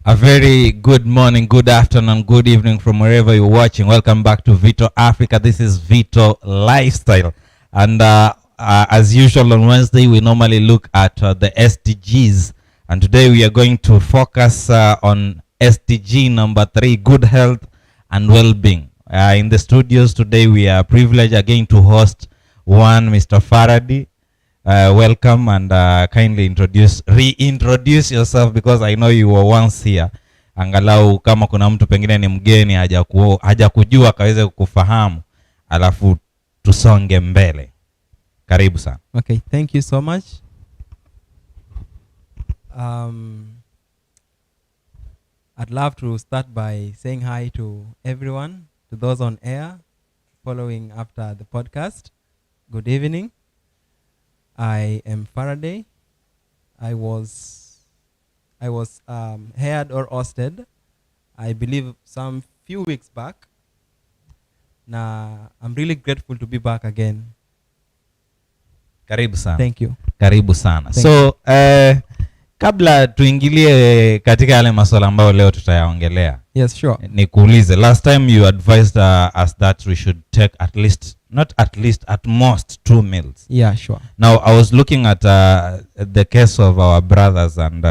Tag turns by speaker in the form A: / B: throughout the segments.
A: A very good morning, good afternoon, good evening from wherever you're watching. Welcome back to Vito Africa. This is Vito Lifestyle. And as usual on Wednesday, we normally look at the SDGs. And today we are going to focus on SDG number 3, good health and well-being. In the studios today, we are privileged again to host one Mr. Faraday. Welcome and kindly reintroduce yourself because I know you were once here. Angalau kama kuna mtu pengine ni mgeni haja kujua kaweze kukufahamu, alafu tusonge mbele. Karibu sana.
B: Okay, thank you so much. I'd love to start by saying hi to everyone, to those on air following after the podcast. Good evening. I am Faraday. I was hired or ousted, I believe, some few weeks back. Now, I'm really grateful to be back again.
A: Karibu sana.
B: Thank you.
A: Karibu sana.
B: Thank
A: So, kabla tuingilie katika yale masuala ambayo leo tutayaongelea.
B: Yes, sure.
A: Nikuulize, last time you advised us that we should take at most 2 meals.
B: Yeah, sure.
A: Now, I was looking at the case of our brothers and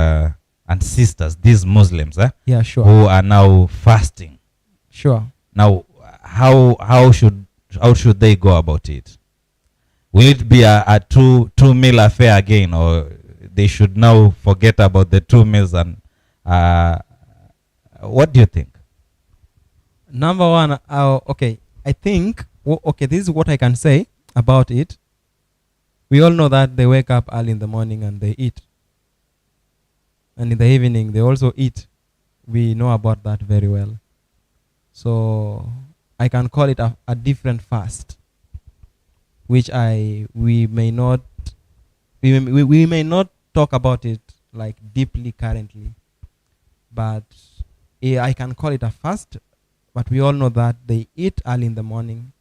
A: sisters, these Muslims,
B: yeah, sure,
A: who are now fasting.
B: Sure.
A: Now, how should they go about it? Will it be a two meal affair again, or they should now forget about the 2 meals? And what do you think?
B: Number one, okay, I think, okay, this is what I can say about it. We all know that they wake up early in the morning and they eat. And in the evening, they also eat. We know about that very well. So I can call it a different fast, which we may not talk about it like deeply currently. But I can call it a fast, but we all know that they eat early in the morning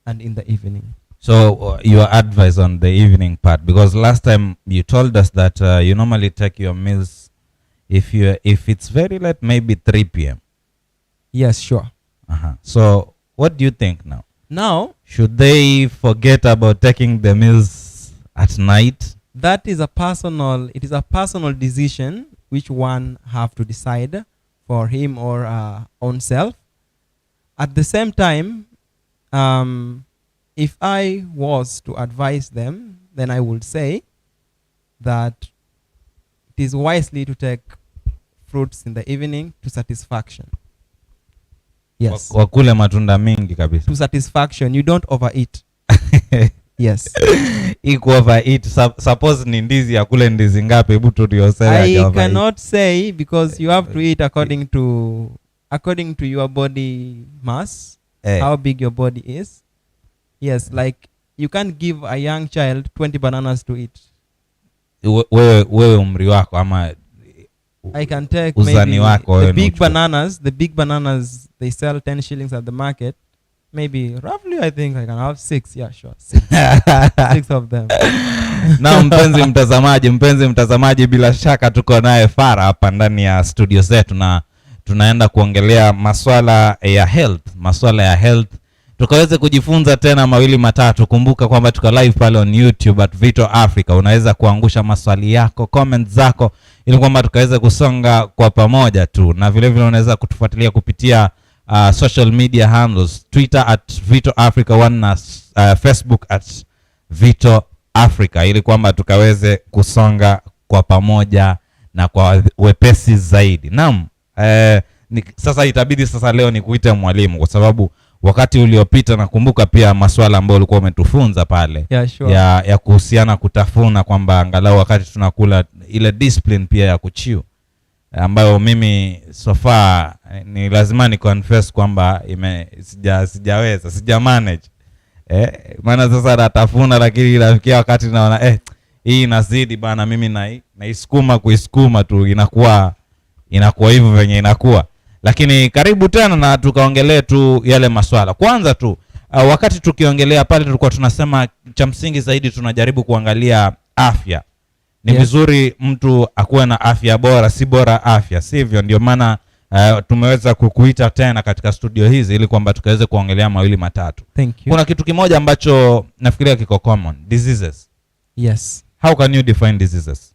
B: and in the evening.
A: So your advice on the evening part, because last time you told us that you normally take your meals if it's very late, maybe 3 p.m.
B: Yes, sure.
A: So what do you think now?
B: Now,
A: should they forget about taking the meals at night?
B: That is a personal decision which one have to decide for him or own self. At the same time, if I was to advise them, then I would say that it is wisely to take fruits in the evening to satisfaction. Yes.
A: Wakule matunda mingi kabisa.
B: To satisfaction, you don't overeat. Yes.
A: Equal overeat. Suppose ni ndizi ya kule ndizi ngapi, hebu tu yourself.
B: I cannot say, because you have to eat according to your body mass, how big your body is. Yes, like you can't give a young child 20 bananas to eat.
A: Wewe umri wako ama
B: I can take
A: uzani
B: maybe
A: wako,
B: the big bananas they sell 10 shillings at the market. Maybe roughly I think I can have 6. Yeah, sure. 6 of them.
A: Na mpenzi mtazamaji, bila shaka tuko naye Fara hapa ndani ya studio zetu na tunaenda kuongelea masuala ya health. Tukaweze kujifunza tena mawili matatu. Kumbuka kwamba tuko live pale on YouTube at Vito Africa. Unaweza kuangusha maswali yako, comments zako, ili kwamba tukaweze kusonga kwa pamoja tu. Na vile vile unaweza kutufuatilia kupitia social media handles, Twitter at Vito Africa 1 na Facebook at Vito Africa, ili kwamba tukaweze kusonga kwa pamoja na kwa wepesi zaidi. Naam, sasa itabidi leo nikuite mwalimu, kwa sababu wakati uliopita nakumbuka pia masuala ambayo ulikuwa umetufunza pale.
B: Yeah, sure.
A: ya kuhusiana kutafuna, kwamba angalau wakati tunakula ile discipline pia ya kuchiu, ambayo mimi so far ni lazima ni confess kwamba sija manage. Maana sasa natafuna, lakini inafikia wakati naona hii inazidi bana, mimi kuisukuma tu inakuwa hivyo venye inakuwa. Lakini karibu tena na tukaongelee tu yale maswala. Kwanza tu wakati tukiongelea pale tulikuwa tunasema cha msingi zaidi tunajaribu kuangalia afya Ni
B: Yes.
A: vizuri mtu akuwe na afya bora, si bora afya, sivyo? Ndio maana tumeweza kukuita tena katika studio hizi ili kwamba tukaweze kuongelea mawili matatu.
B: Thank you.
A: Kuna kitu kimoja ambacho nafikiria kiko common, diseases.
B: Yes.
A: How can you define diseases?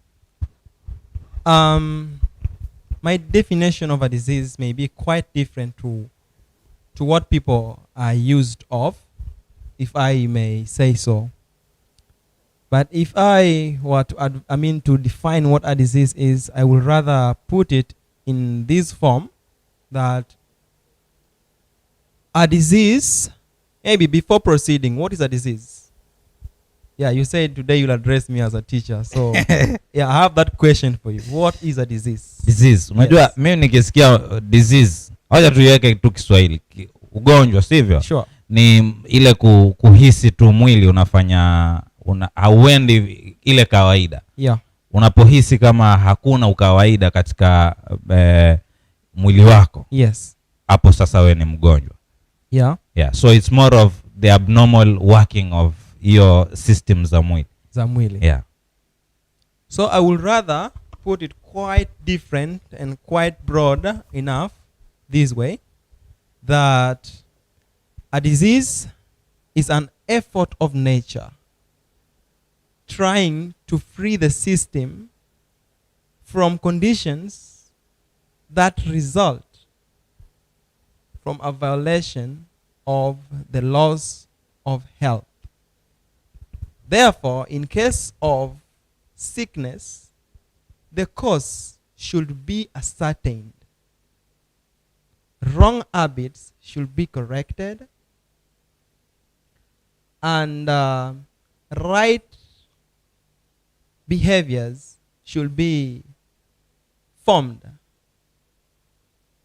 B: My definition of a disease may be quite different to what people are used of, if I may say so. But if I were to define what a disease is, I would rather put it in this form, that a disease, maybe before proceeding, what is a disease? Yeah, you said today you'll address me as a teacher. So, yeah, I have that question for you. What is a disease?
A: Disease. Unajua,
B: Yes.
A: mimi nikisikia disease, hoja tuiweke tu Kiswahili. Ugonjwa, sivyo?
B: Sure.
A: Ni ile kuhisi tu mwili unafanya hauendi ile kawaida.
B: Yeah.
A: Unapohisi kama hakuna ukawaida katika mwili wako.
B: Yes.
A: Hapo sasa wewe ni mgonjwa.
B: Yeah.
A: Yeah, so it's more of the abnormal working of your systems za mwili.
B: Yeah.
A: So
B: I would rather put it quite different and quite broad enough this way, that a disease is an effort of nature trying to free the system from conditions that result from a violation of the laws of health. Therefore, in case of sickness, the cause should be ascertained. Wrong habits should be corrected, and right behaviors should be formed.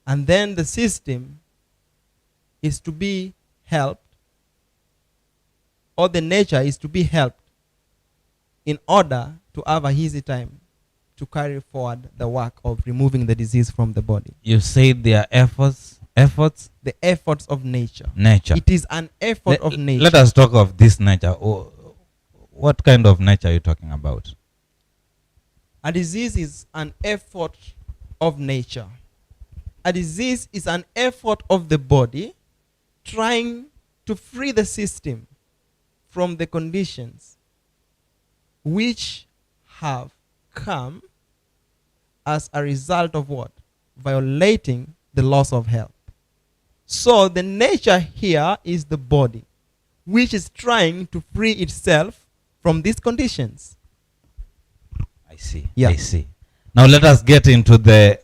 B: And then the system is to be helped, or the nature is to be helped, in order to have a easy time to carry forward the work of removing the disease from the body.
A: You said there are efforts?
B: The efforts of nature.
A: Nature.
B: It is an effort of nature.
A: Let us talk of this nature. What kind of nature are you talking about?
B: A disease is an effort of nature. A disease is an effort of the body trying to free the system from the conditions which have come as a result of what? Violating the laws of health. So the nature here is the body, which is trying to free itself from these conditions.
A: I see.
B: Yeah.
A: I see. Now let us get into the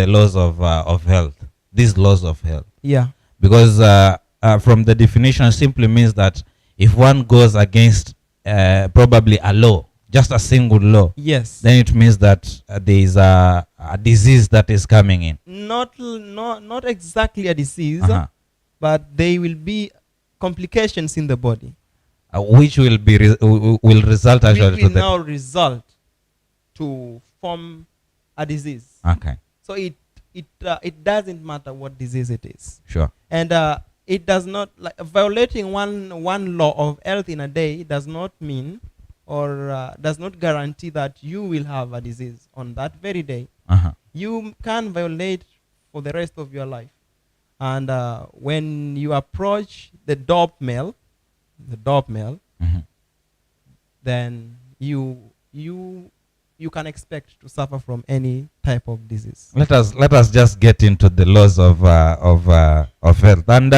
A: laws of health. These laws of health.
B: Yeah.
A: Because from the definition, simply means that if one goes against probably a law, just a single law,
B: Yes.
A: then it means that there is a disease that is coming in.
B: Not exactly a disease,
A: Uh-huh.
B: but there will be complications in the body,
A: Which will be will result actually
B: which
A: to
B: will
A: the.
B: now result to form a disease.
A: Okay,
B: So it doesn't matter what disease it is,
A: sure.
B: and it does not, like, violating one law of health in a day does not mean, or does not guarantee that you will have a disease on that very day.
A: Uh-huh.
B: You can violate for the rest of your life. And when you approach the dope mill,
A: Mhm.
B: then you can expect to suffer from any type of disease.
A: Let us just get into the laws of health. And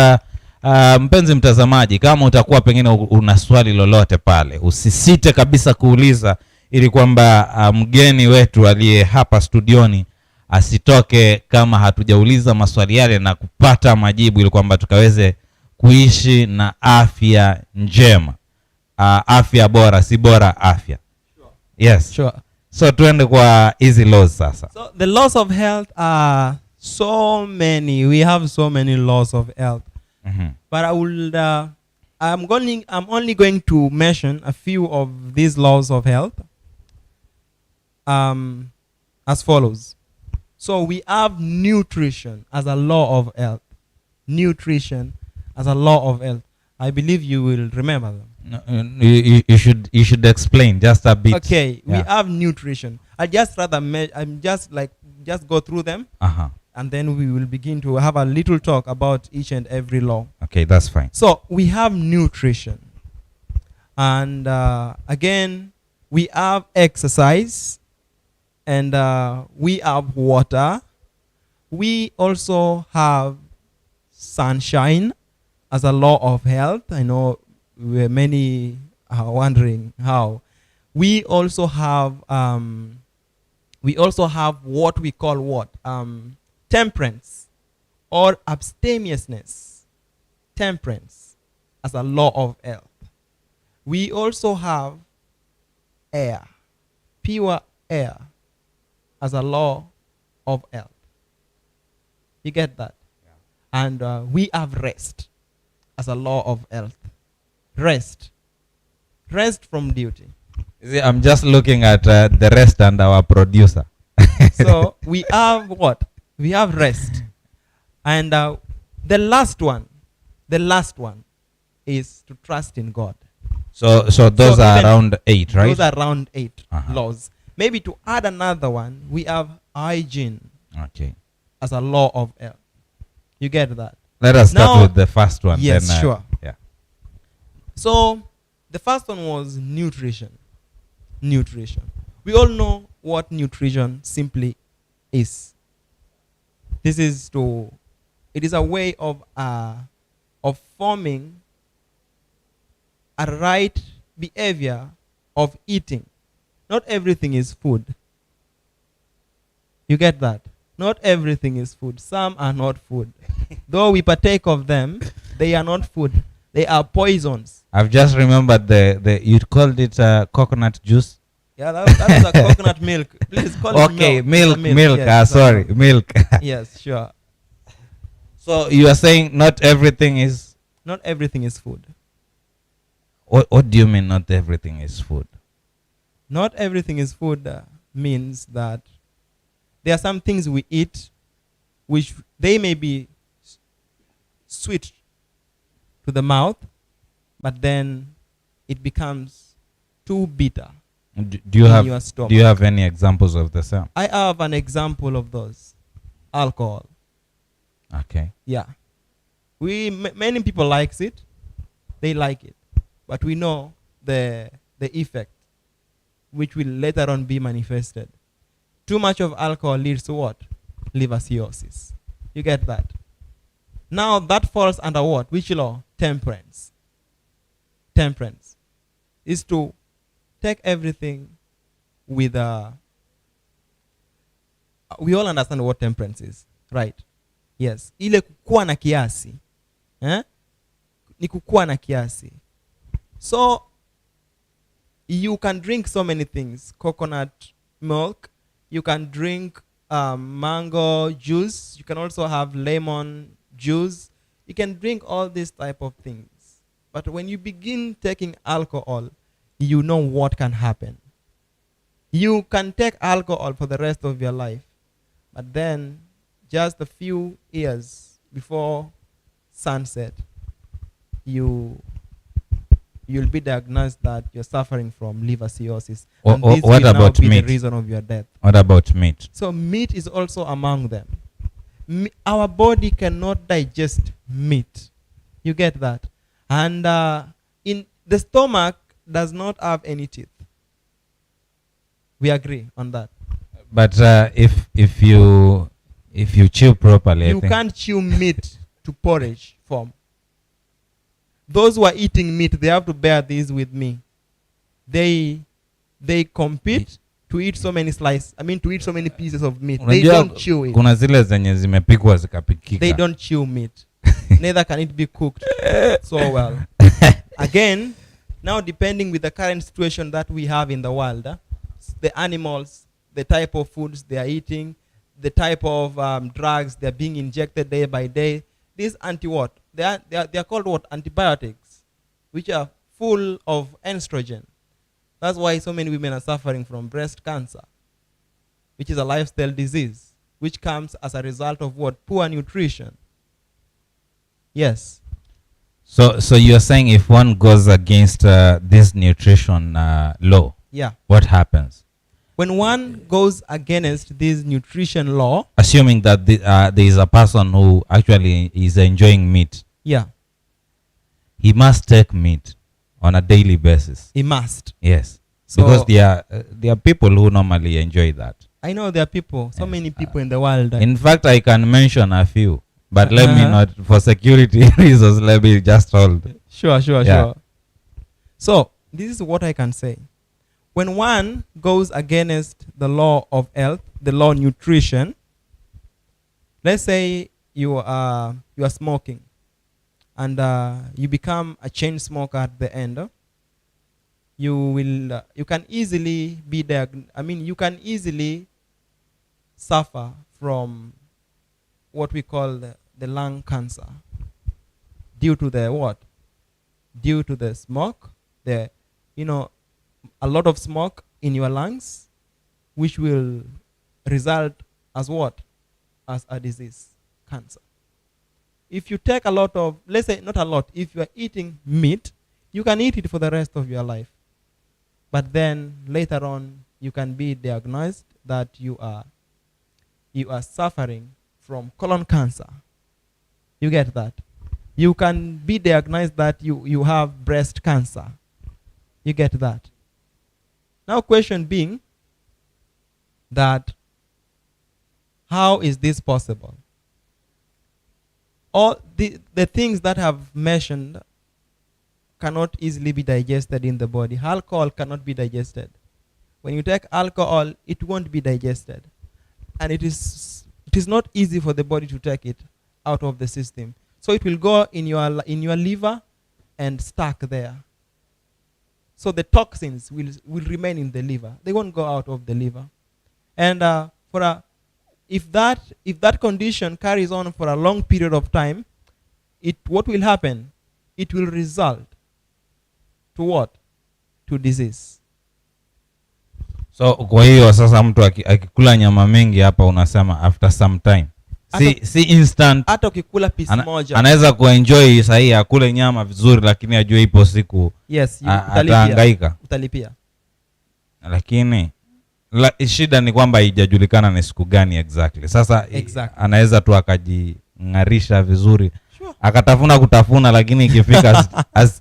A: mpenzi mtazamaji, kama utakuwa pengine una swali lolote pale, usisite kabisa kuuliza, ili kwamba mgeni wetu aliye hapa studioni asitoke kama hatujauliza maswali yale na kupata majibu, ili kwamba tukaweze kuishi na afya njema. Afya bora, si bora afya.
B: Sure.
A: Yes.
B: Sure.
A: So tuende kwa easy laws sasa.
B: So the laws of health are so many. We have so many laws of health.
A: Mhm.
B: But I'm only going to mention a few of these laws of health as follows. So we have nutrition as a law of health. Nutrition as a law of health. I believe you will remember them.
A: No, you should explain just a bit.
B: Okay, we
A: Yeah.
B: have nutrition. I just rather I'm just like just go through them,
A: Uh-huh.
B: and then we will begin to have a little talk about each and every law.
A: Okay, that's fine.
B: So we have nutrition, and again we have exercise, and we have water. We also have sunshine as a law of health. I know many are wondering how. We also have what we call what temperance or abstemiousness. Temperance as a law of health. We also have air, pure air, as a law of health. You get that? Yeah. And we have rest as a law of health. Rest from duty.
A: See, I'm just looking at the rest and our producer.
B: So we have what? We have rest. And the last one is to trust in God.
A: So those are around 8, right?
B: Those are around 8
A: Uh-huh.
B: laws. Maybe to add another one, we have hygiene
A: Okay.
B: as a law of health. You get that?
A: Let us start
B: Now-
A: with the first one.
B: Yes,
A: then,
B: sure.
A: Yeah.
B: So the first one was nutrition. Nutrition. We all know what nutrition simply is. It is a way of forming a right behavior of eating. Not everything is food. You get that? Not everything is food. Some are not food. Though we partake of them, they are not food. They are poisons.
A: I've just remembered the you called it coconut juice.
B: Yeah, that's a coconut milk. Please call
A: Okay,
B: it
A: milk.
B: Yes,
A: Sorry, milk.
B: Yes, sure.
A: So you are saying not everything is.
B: Not everything is food.
A: What do you mean? Not everything is food.
B: Not everything is food means that there are some things we eat which they may be sweet to the mouth, but then it becomes too bitter.
A: Do you
B: in
A: have
B: your stomach.
A: Do you have any examples of the same?
B: I have an example of those. Alcohol.
A: Okay.
B: Yeah. Many people likes it. They like it. But we know the effect which will later on be manifested. Too much of alcohol leads to what? Liver cirrhosis. You get that? Now that falls under what? Which law? Temperance. Temperance is to take everything with we all understand what temperance is, right? Yes. Ile kukua na kiasi. Ni kukua na kiasi. So you can drink so many things. Coconut milk. You can drink mango juice. You can also have lemon juice. You can drink all these type of things. But when you begin taking alcohol, you know what can happen. You can take alcohol for the rest of your life. But then, just a few years before sunset, you'll be diagnosed that you're suffering from liver cirrhosis. And this
A: What
B: will now
A: about
B: be
A: meat?
B: the reason of your death.
A: What about meat?
B: So meat is also among them. Our body cannot digest meat. You get that? And in the stomach does not have any teeth. We agree on that.
A: But if you chew properly, I
B: You
A: think.
B: can't chew meat to porridge form. Those who are eating meat, they have to bear this with me. They compete to eat so many slices. I mean, to eat so many pieces of meat. They
A: Unajua
B: don't chew it.
A: kuna zile zenye zimepikwa zikapikika.
B: They don't chew meat. Neither can it be cooked so well. Again, now depending with the current situation that we have in the world, the animals, the type of foods they are eating, the type of drugs they are being injected day by day. These anti-what? They are called what? Antibiotics, which are full of estrogen. That's why so many women are suffering from breast cancer, which is a lifestyle disease, which comes as a result of what? Poor nutrition. Yes.
A: So you're saying if one goes against this nutrition law,
B: Yeah.
A: what happens?
B: When one goes against this nutrition law,
A: Assuming that there is a person who actually is enjoying meat,
B: yeah,
A: he must take meat on a daily basis.
B: he must.
A: Yes,
B: So
A: because there are people who normally enjoy that.
B: I know there are people, so
A: Yes.
B: many people in the world.
A: In fact, I can mention a few, but let me
B: Uh-huh.
A: not, for security reasons, let me just hold.
B: Sure.
A: Yeah.
B: So this is what I can say. When one goes against the law of health, the law of nutrition, let's say you are smoking, and you become a chain smoker at the end. You can easily be you can easily suffer from what we call the lung cancer due to the what? Due to the smoke, a lot of smoke in your lungs, which will result as what? As a disease, cancer. If you take a lot of, let's say not a lot, if you are eating meat, you can eat it for the rest of your life. But then later on, you can be diagnosed that you are suffering from colon cancer. You get that? You can be diagnosed that you have breast cancer. You get that? Now question being that how is this possible? All the things that I've mentioned cannot easily be digested in the body. Alcohol cannot be digested. When you take alcohol, it won't be digested. And it is not easy for the body to take it out of the system. So it will go in your liver and stuck there. So the toxins will remain in the liver. They won't go out of the liver. And if that condition carries on for a long period of time, what will happen? It will result to what? To disease.
A: So kwa hiyo sasa mtu akikula nyama mingi hapa unasema after some time. Si instant.
B: Hata ukikula piece moja.
A: Anaweza kuenjoy sahihi akule nyama vizuri lakini ajue ipo siku.
B: Yes,
A: atahangaika.
B: Utalipia.
A: Lakini shida ni kwamba haijajulikana ni siku gani exactly. Sasa anaweza tu akajingarisha vizuri. Sure. Akatafuna lakini ikifika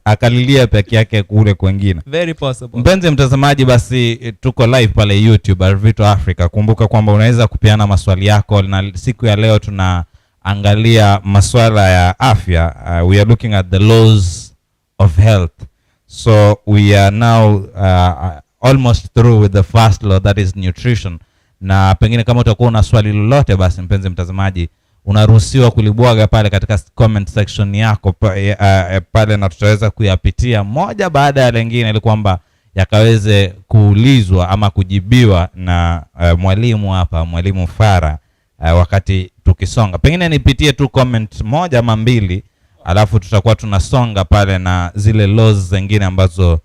A: akalilia peke yake kule kwingine.
B: Very possible.
A: Mpenzi mtazamaji, basi tuko live pale YouTube Vito Africa. Kumbuka kwamba unaweza kupeana maswali yako, na siku ya leo tunaangalia maswala ya afya. We are looking at the laws of health. So we are now almost through with the first law, that is nutrition. Na pengine kama utakuwa una swali lolote, basi mpenzi mtazamaji unaruhusiwa kulibwaga pale katika comment section yako pale, na tutaweza kuyapitia moja baada ya lingine ili kwamba yakaweze kuulizwa ama kujibiwa na mwalimu hapa, mwalimu Fara, wakati tukisonga. Pengine nipitie tu comment moja ama mbili, alafu tutakuwa tunasonga pale na zile laws zingine ambazo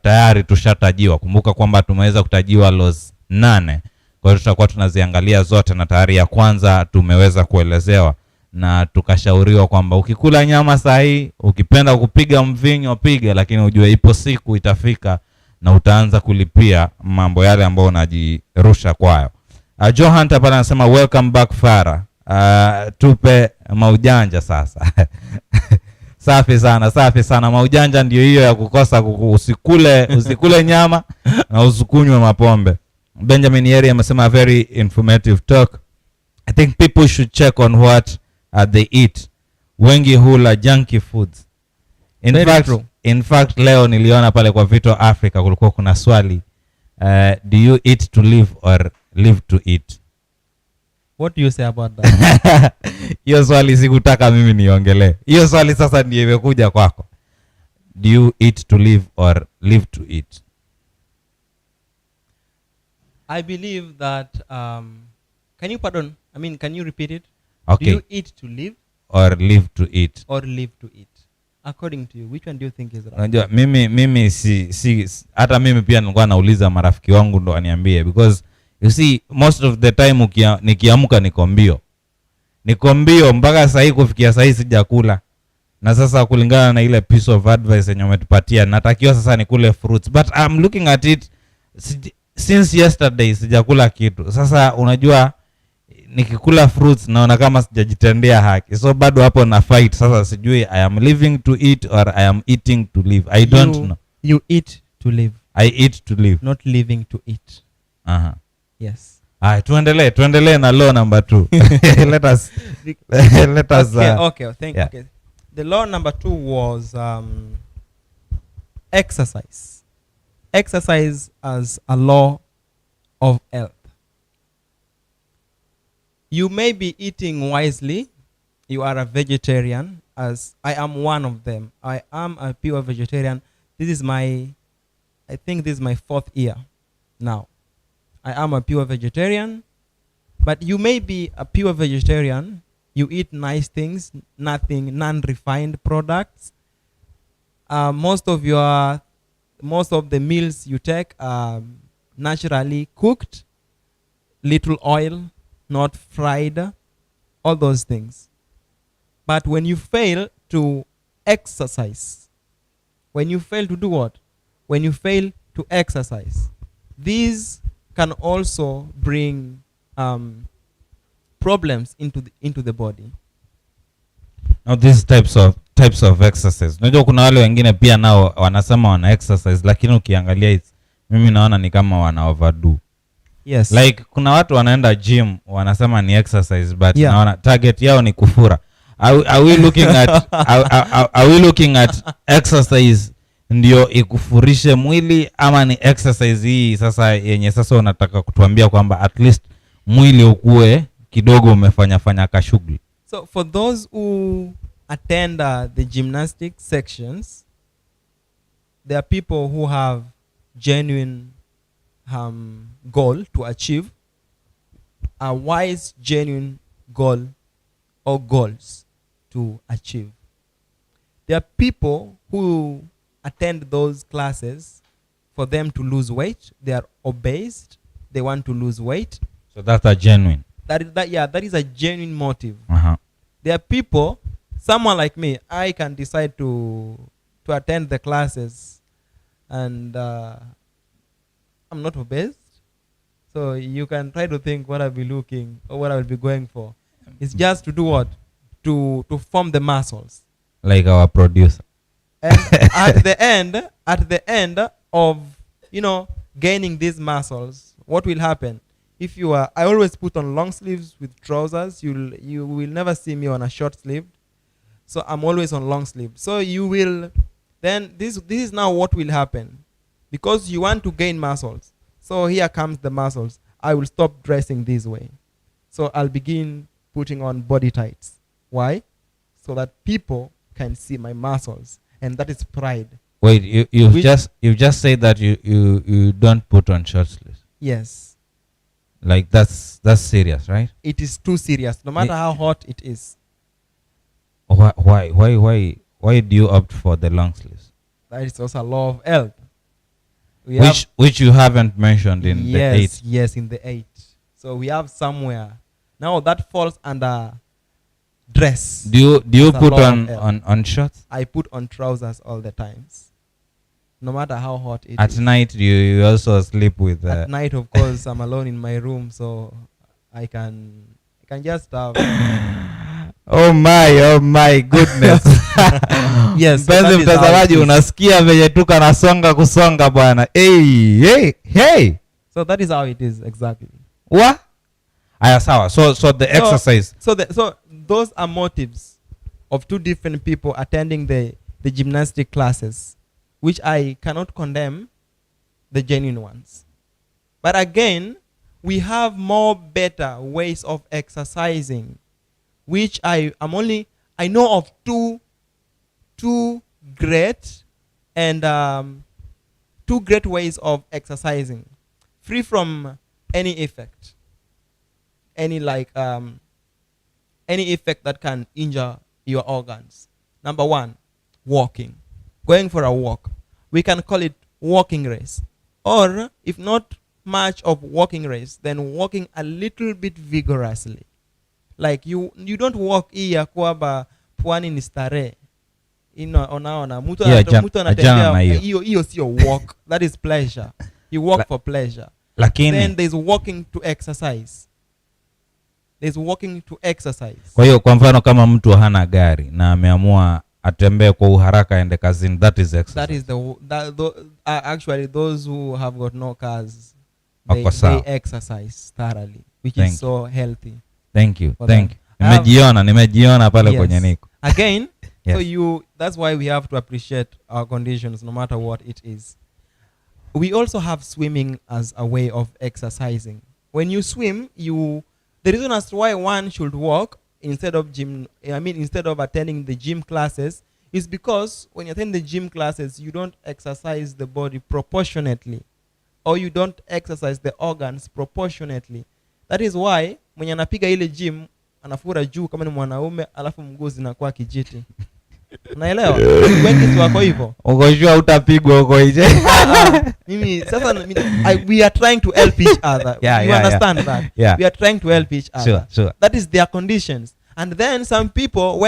A: tayari tushatajiwa. Kumbuka kwamba tumeweza kutajiwa laws 8. Kwa hiyo tutakuwa tunaziangalia zote, na tayari ya kwanza tumeweza kuelezewa na tukashauriwa kwamba ukikula nyama sahihi, ukipenda kupiga mvinyo piga, lakini ujue ipo siku itafika na utaanza kulipia mambo yale ambayo unajirusha kwayo. Johan pale anasema welcome back Fara. Tupe maujanja sasa. Safi sana. Maujanja ndio hiyo ya kukosa usikule nyama na usikunywe mapombe. Benjamin Yeri amesema very informative talk. I think people should check on what they eat. Wengi hula junky foods. In fact leo niliona pale kwa Vito Africa kulikuwa kuna swali, do you eat to live or live to eat?
B: What do you say about that?
A: Hiyo swali sikutaka mimi niongelee. Hiyo swali sasa ndiyo imekuja kwako. Do you eat to live or live to eat?
B: I believe that can you repeat it?
A: Okay.
B: Do you eat to live
A: or live to eat?
B: Or live to eat? According to you, which one do you think is right?
A: Unajua mimi si hata mimi pia nilikuwa nauliza marafiki wangu ndo aniambie, because you see most of the time nikiamka niko mbio mpaka sasa hivi kufikia sasa hivi sijakula. Na sasa kulingana na ile piece of advice yenye umetupatia, natakiwa sasa nikule fruits, but I'm looking at it since yesterday sijakula kitu. Sasa unajua nikikula fruits naona kama sijajitendea haki, so bado hapo na fight. Sasa sijui I am living to eat or I am eating to live. I don't know.
B: You eat to live.
A: I eat to live,
B: not living to eat. Yes.
A: Tuendelee na law number 2. let us
B: okay, okay. The law number 2 was exercise. Exercise as a law of health. You may be eating wisely. You are a vegetarian, as I am one of them. I am a pure vegetarian. I think this is my 4th year now. I am a pure vegetarian. But you may be a pure vegetarian. You eat nice things, non-refined products. Most of the meals you take are naturally cooked, little oil, not fried, all those things. But when you fail to exercise, when you fail to do what? When you fail to exercise, these can also bring problems into the body.
A: Now these types of exercise, unajua kuna wale wengine pia nao wanasema wana exercise, lakini ukiangalia mimi naona ni kama wana overdo.
B: Yes.
A: Like kuna watu wanaenda gym wanasema ni exercise, but naona target yao ni kufura. Are we looking at are we looking at exercise ndio ikufurishe mwili, ama ni exercise hii sasa yenye sasa unataka kutuambia kwamba at least mwili ukue kidogo umefanya kashughuli?
B: So for those who attend the gymnastic sections, there are people who have genuine goal to achieve, a wise genuine goal or goals to achieve. There are people who attend those classes for them to lose weight. They are obese. They want to lose weight.
A: So that's a genuine.
B: That is a genuine motive. There are people, someone like me, I can decide to attend the classes, and I'm not obese. So you can try to think what I'll be looking or what I will be going for. It's just to do what? To form the muscles.
A: Like our producer.
B: And at the end of, gaining these muscles, what will happen? If you are, I always put on long sleeves with trousers. You will never see me on a short sleeve. So I'm always on long sleeve. So you will, then this is now what will happen. Because you want to gain muscles. So here comes the muscles. I will stop dressing this way. So I'll begin putting on body tights. Why? So that people can see my muscles. And that is pride.
A: Wait, you've just said that you don't put on short sleeves.
B: Yes.
A: Like that's serious, right?
B: It is too serious, no matter how hot it is.
A: Why do you opt for the long sleeves?
B: That is also a law of health.
A: Which you haven't mentioned in the 8.
B: Yes, in the 8. So we have somewhere. Now that falls under dress.
A: Do you put on shorts?
B: I put on trousers all the times. No matter how hot it is.
A: At night you also sleep with
B: At night, of course, I'm alone in my room, so I can just have
A: Oh my goodness.
B: Yes.
A: Mpenzi mtazamaji, unasikia venye tuka nasonga kusonga bwana. Hey.
B: So that is how it is exactly.
A: What? Aya sawa. So the exercise.
B: So those are motives of two different people attending the gymnastic classes, which I cannot condemn the genuine ones. But again, we have more better ways of exercising, which I know of two great ways of exercising, free from any effect, any effect that can injure your organs. Number 1, walking, going for a walk. We can call it walking race, or if not much of walking race, then walking a little bit vigorously. Like you don't walk iya kwamba pwani ni starehe. Unaona mtu anatembea, hiyo sio walk. That is pleasure. You walk for pleasure.
A: Lakini
B: then there is walking to exercise. There is walking to exercise.
A: Kwa hiyo kwa mfano kama mtu hana gari na ameamua atembee kwa uharaka aende kazini, that is exercise.
B: That is actually those who have got no cars, they exercise thoroughly, which is so healthy.
A: Thank you. Nimejiona pale kwenye niko.
B: Again, yes. So that's why we have to appreciate our conditions no matter what it is. We also have swimming as a way of exercising. When you swim, the reason as to why one should walk instead of attending the gym classes is because when you attend the gym classes, you don't exercise the body proportionately, or you don't exercise the organs proportionately. That is why mwenye anapiga ile gym anafura juu kama ni mwanaume alafu mguu zinakuwa kijiti. Unaelewa? Wengi wako hivyo.
A: Ukojua utapigwa huko nje.
B: Mimi sasa we are trying to help each other. You understand that?
A: Yeah.
B: We are trying to help each other.
A: Sure.
B: That is their conditions. And then some people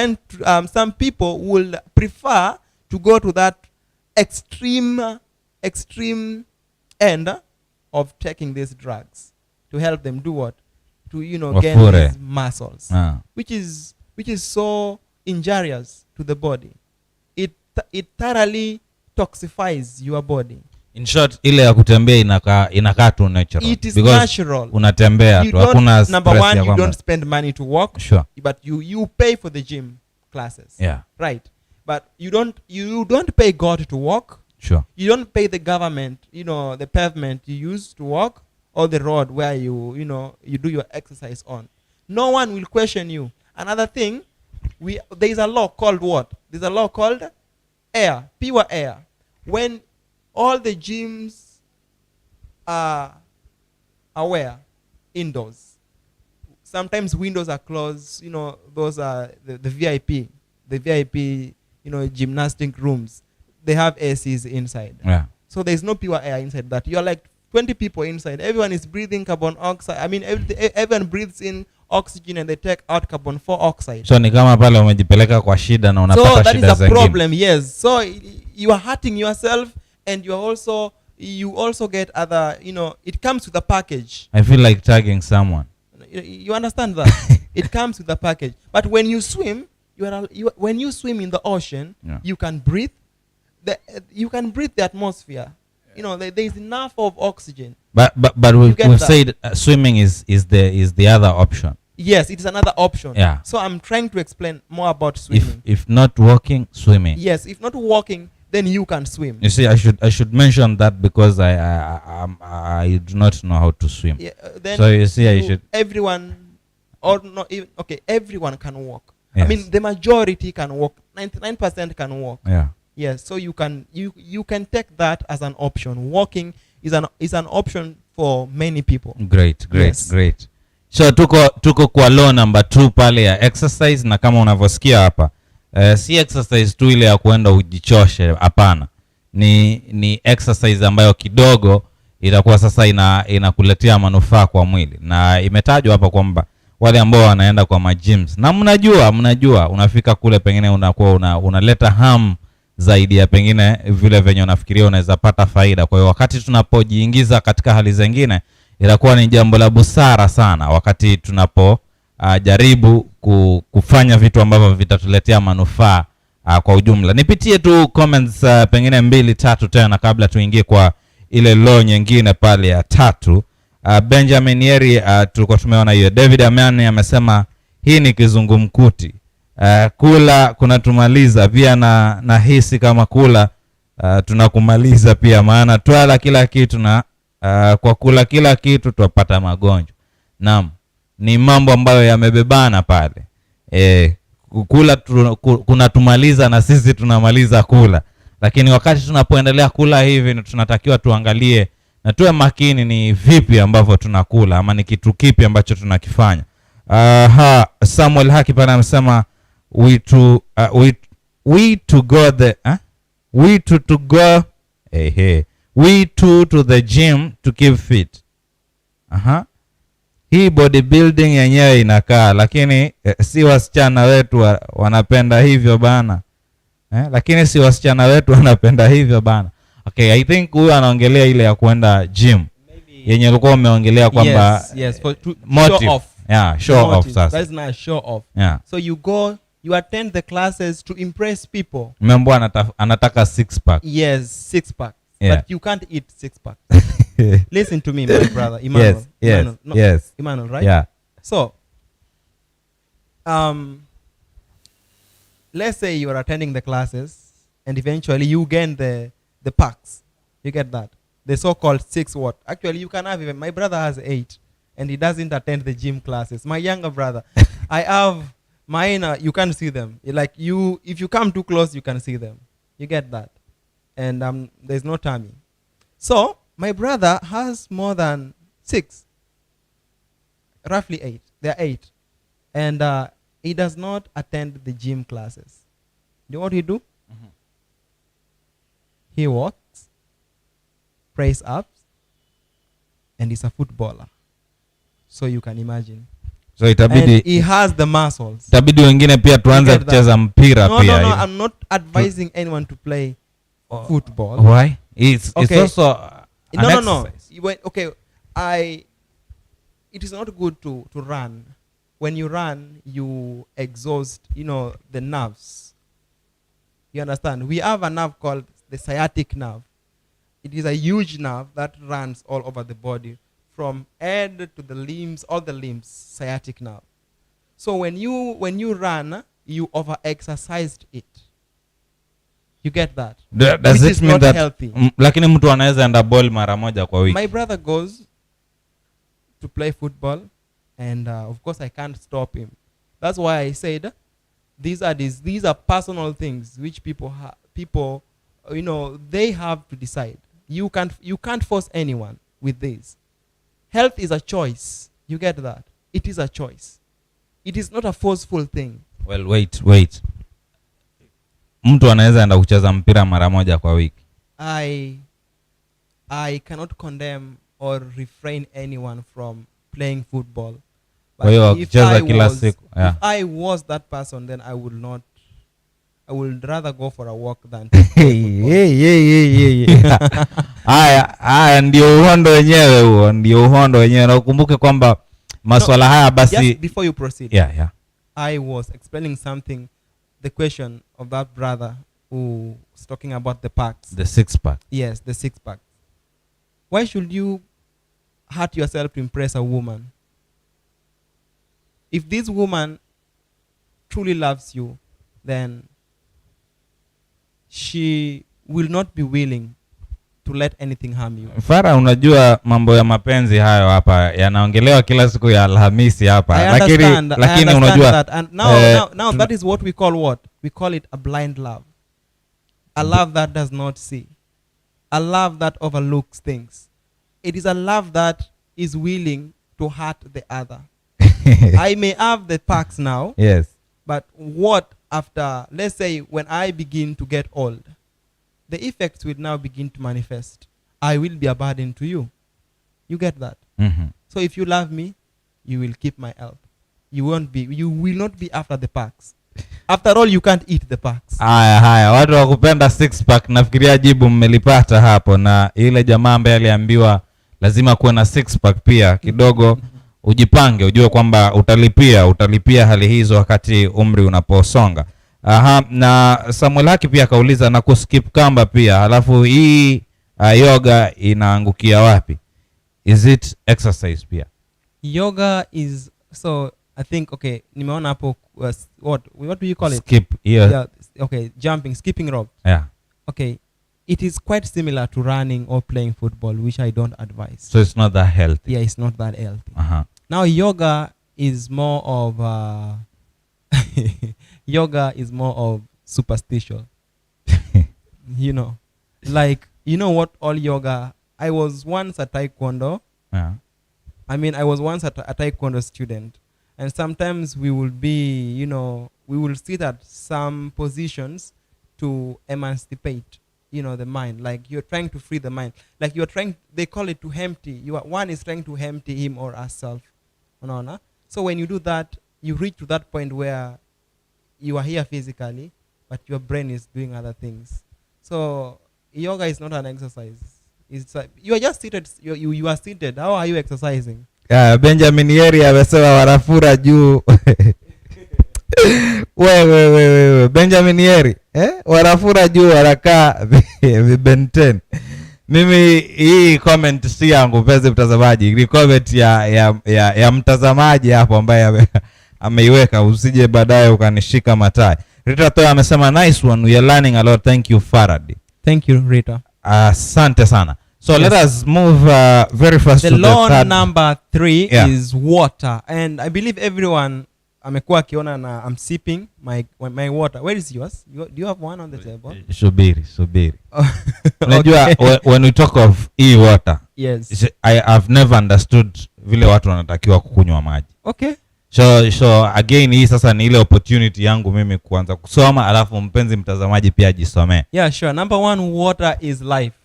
B: will prefer to go to that extreme end of taking these drugs to help them do what? To gain these muscles. Which is so injurious to the body. It thoroughly toxifies your body.
A: In short, ile ya kutembea inakaa tu natural.
B: It is natural.
A: Unatembea tu, hakuna stress.
B: Number one, you don't spend money to walk.
A: Sure.
B: But you pay for the gym classes.
A: Yeah.
B: Right. But you don't pay God to walk.
A: Sure.
B: You don't pay the government, the pavement you use to walk, or the road where you do your exercise on. No one will question you. Another thing, there is a law called what? There's a law called air, pure air. When all the gyms are where? Indoors. Sometimes windows are closed. Those are the VIP, gymnastic rooms. They have ACs inside.
A: Yeah.
B: So there's no pure air inside that. You're like 20 people inside. Everyone is breathing carbon dioxide. Everyone breathes in oxygen and they take out carbon dioxide.
A: So ni kama pale umejipeleka kwa shida na unapata shida zingine. So
B: that is a problem, yes. So you are hurting yourself and you also get other, it comes with a package.
A: I feel like tagging someone.
B: You understand that? It comes with a package. But when you swim, when you swim in the ocean, you can breathe. You can breathe the atmosphere. There is enough of oxygen. But
A: we've said swimming is the other option.
B: Yes, it is another option.
A: Yeah.
B: So I'm trying to explain more about swimming.
A: If not walking, swimming.
B: Yes, if not walking, then you can swim.
A: You see, I should mention that because I do not know how to swim.
B: Yeah, then
A: so you see, I should.
B: Everyone, or not even everyone can walk.
A: Yes.
B: The majority can walk. 99% can walk.
A: Yeah.
B: Yes, so you can take that as an option. Walking is an option for many people.
A: Great. So tuko kwa law number 2 pale ya exercise, na kama unavyosikia hapa si exercise tu ile ya kuenda ujichoshe, hapana. Ni exercise ambayo kidogo itakuwa sasa inakuletea manufaa kwa mwili, na imetajwa hapa kwamba wale ambao wanaenda kwa magyms, na mnajua unafika kule pengine unakuwa unaleta harm zaidi ya pengine vile venye unafikiria unaweza pata faida. Kwa hiyo wakati tunapojiingiza katika hali zingine, itakuwa ni jambo la busara sana wakati tunapo jaribu kufanya vitu ambavyo vitatuletea manufaa kwa ujumla. Nipitie tu comments pengine 2-3 tena kabla tuingie kwa ile law nyingine pale ya 3. Benjamin Yeri tulikuwa tumeona hiyo. David Amani amesema hii ni kizungumkuti. Kula kunatumaliza pia, na hisi kama kula tunakumaliza pia, maana twala kila kitu na kwa kula kila kitu tupata magonjwa. Naam, ni mambo ambayo yamebebana pale. Kula kunatumaliza na sisi tunamaliza kula, lakini wakati tunapoendelea kula hivi tunatakiwa tuangalie na tuwe makini ni vipi ambavyo tunakula, ama ni kitu kipi ambacho tunakifanya. Samuel Haki pana amesema we to the gym to keep fit. Hii bodybuilding yenyewe inakaa, lakini si wasichana wetu wanapenda hivyo bana. Lakini si wasichana wetu wanapenda hivyo bana. Okay, I think huyu anaongelea ile ya kuenda gym. Yenye ulikuwa umeongelea kwamba
B: yes, for to
A: motive.
B: show off.
A: Yeah, show off sasa.
B: That's not a show off.
A: Yeah.
B: So you go, you attend the classes to impress people.
A: Membo anataka six pack.
B: Yes, six pack.
A: Yeah.
B: But you can't eat six pack. Listen to me, my brother, Emmanuel.
A: Yes,
B: Emmanuel, no,
A: yes.
B: Emmanuel, right?
A: Yeah.
B: So, let's say you are attending the classes and eventually you gain the packs. You get that? The so-called 6 what? Actually, you can have even, my brother has 8 and he doesn't attend the gym classes. My younger brother, I have mine, you can't see them. Like you, if you come too close, you can see them. You get that? And there's no tummy. So, my brother has more than 6. Roughly 8. There are 8. And he does not attend the gym classes. You know what he do? Mm-hmm. He walks, prays up, and he's a footballer. So you can imagine.
A: So itabidi,
B: and he has the muscles.
A: Itabidi wengine pia tuanze kucheza mpira pia.
B: No, I'm not advising anyone to play football.
A: Why? It's also an exercise.
B: Okay, it is not good to run. When you run, you exhaust, the nerves. You understand? We have a nerve called the sciatic nerve. It is a huge nerve that runs all over the body, from head to the limbs, all the limbs, sciatic nerve. So when you run, you over-exercised it. You get that?
A: Does it mean that
B: healthy.
A: Lakini mtu anaweza enda ball mara moja kwa wiki?
B: My brother goes to play football, and of course I can't stop him. That's why I said these are personal things which people they have to decide. You can't force anyone with this. Health is a choice. You get that? It is a choice. It is not a forceful thing.
A: Well, wait. Mtu anaweza enda kucheza mpira mara moja kwa wiki.
B: I cannot condemn or refrain anyone from playing football.
A: Kwa hiyo kucheza kila siku.
B: If I was that person, then I would rather go for a walk than
A: Haya ndio uhondo wenyewe huo, na ukumbuke kwamba masuala haya basi.
B: Just before you proceed.
A: Yeah.
B: I was explaining something, the question of that brother who was talking about the packs.
A: The 6 pack.
B: Yes, the 6 pack. Why should you hurt yourself to impress a woman? If this woman truly loves you, then she will not be willing to let anything harm you.
A: Fara, unajua mambo ya mapenzi hayo hapa yanaongelewa kila siku ya Alhamisi hapa. Lakini unajua
B: that. And now that is what we call what? We call it a blind love. A love that does not see. A love that overlooks things. It is a love that is willing to hurt the other. I may have the packs now.
A: Yes.
B: But what after, let's say, when I begin to get old, the effects will now begin to manifest. I will be a burden to you. You get that?
A: Mm-hmm.
B: So if you love me, you will keep my help. You will not be after the packs. After all, you can't eat the packs.
A: Haya, watu wa kupenda 6 pack, nafikiria jibu mmelipata hapo, na ile jamaa ambaye aliambiwa lazima kuwe na 6 pack pia kidogo ujipange, ujue kwamba utalipia hali hizo wakati umri unaposonga. Na Samuel Haki pia kauliza na kuskip kamba pia, halafu hii yoga inaangukia wapi? Is it exercise pia?
B: Yoga is, so I think, okay, nimeona hapo what do you call it?
A: Skip, yeah.
B: Okay, jumping, skipping rope.
A: Yeah.
B: Okay, it is quite similar to running or playing football, which I don't advise.
A: So it's not that healthy.
B: Yeah, it's not that healthy.
A: Uh-huh.
B: Now yoga is more of yoga is more of superstition. Like, what all yoga, I was once a taekwondo.
A: Yeah.
B: I was once a taekwondo student, and sometimes we will be, we will sit at some positions to emancipate, the mind. Like you're trying to free the mind. Like they call it to empty. One is trying to empty him or herself. So when you do that, you reach to that point where you are here physically, but your brain is doing other things. So yoga is not an exercise. It's like you are just seated. You are seated. How are you exercising?
A: Benjamin Yeri amesema wanafura juu. Wewe Benjamin Yeri wanafura juu wanakaa vibenten. Mimi hii comment si yangu mpenzi mtazamaji, ni comment ya mtazamaji hapo ambaye ameiweka, usije baadaye ukanishika matai. Rita Toya amesema nice one, we are learning a lot, thank you Faraday.
B: Thank you Rita.
A: Asante sana. So
B: yes.
A: Let us move very fast
B: the
A: to the
B: law
A: third.
B: number 3
A: yeah.
B: is water, and I believe everyone amekuwa akiona na I'm sipping my water. Where is yours? Do you have one on the table?
A: Subiri. Unajua when we talk of water,
B: yes,
A: I've never understood vile watu wanatakiwa kukunywa maji.
B: Okay.
A: So again hii sasa ni ile opportunity yangu mimi kuanza kusoma, alafu mpenzi mtazamaji pia ajisomee.
B: Yeah, sure. Number 1, water is life.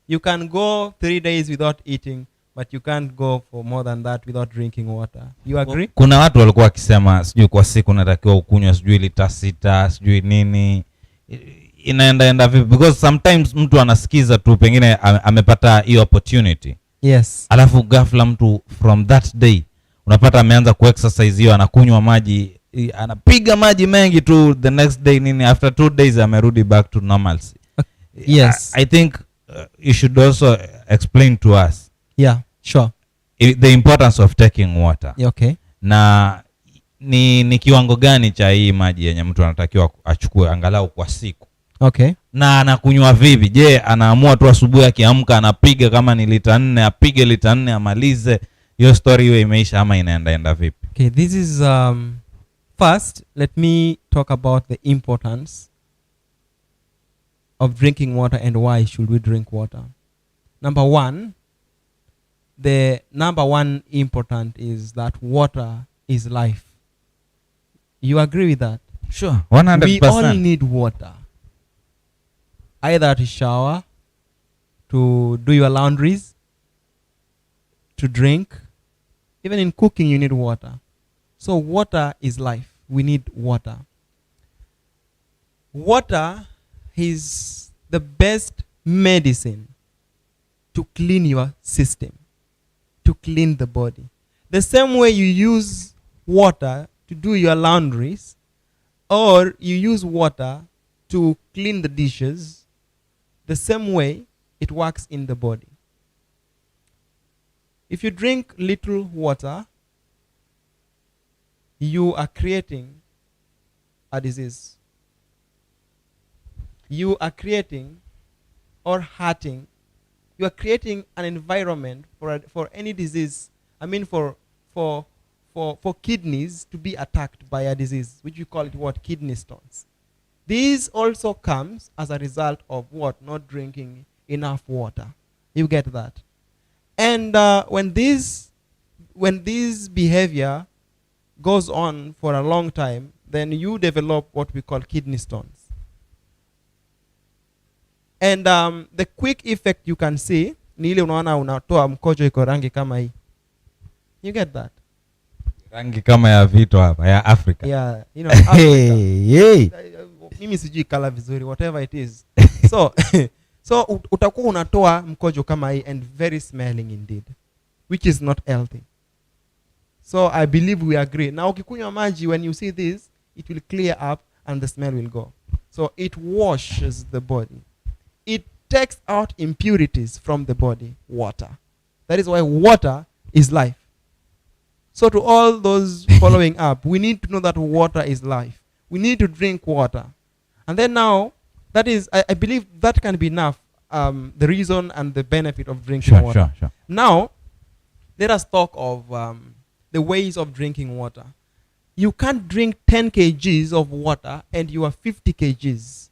B: You can go 3 days without eating, but you can't go for more than that without drinking water. You agree?
A: Kuna watu walikuwa wakisema sijui kwa siku natakiwa ukunywa sijui lita 6 sijui nini. Inaenda vipi? Because sometimes mtu anasikiza tu pengine amepata hiyo opportunity.
B: Yes.
A: Alafu ghafla mtu from that day unapata ameanza ku-exercise hiyo, anakunywa maji, anapiga maji mengi tu, the next day nini, after 2 days amerudi back to normalcy.
B: Yes.
A: I think you should also explain to us.
B: Yeah, sure.
A: The importance of taking water.
B: Yeah, okay.
A: Na ni kiwango gani cha hii maji yenye mtu anatakiwa achukue angalau kwa siku?
B: Okay.
A: Na anakunywa vipi? Je, anaamua tu asubuhi akiamka anapiga kama ni lita 4, apige lita 4 amalize? Hiyo story iwe imeisha ama inaenda vipi?
B: Okay, this is first let me talk about the importance of drinking water and why should we drink water. Number 1, the number 1 important is that water is life. You agree with that?
A: Sure, 100%.
B: We all need water. Either to shower, to do your laundries, to drink. Even in cooking you need water. So water is life. We need water. Water is the best medicine to clean your system, to clean the body. The same way you use water to do your laundries, or you use water to clean the dishes, the same way it works in the body. If you drink little water, you are creating a disease. You are creating or hurting. You are creating an environment for any disease. I mean for kidneys to be attacked by a disease, which we call it what? Kidney stones. This also comes as a result of what? Not drinking enough water. You get that? And when this behavior goes on for a long time, then you develop what we call kidney stones. And the quick effect you can see ni ile unaona unatoa mkojo iko rangi kama hii. You get that?
A: Rangi kama ya Vito hapa ya Africa.
B: Yeah, you know, Africa.
A: Hey.
B: Mimi sijui color vizuri, whatever it is. So utakuwa unatoa mkojo kama hii and very smelling indeed, which is not healthy. So I believe we agree. Now ukikunywa maji, when you see this, it will clear up and the smell will go. So it washes the body. It takes out impurities from the body, water. That is why water is life. So to all those following up, we need to know that water is life. We need to drink water. And then now, that is, I believe that can be enough, the reason and the benefit of drinking water.
A: Sure.
B: Now, let us talk of the ways of drinking water. You can't drink 10 kgs of water and you are 50 kgs.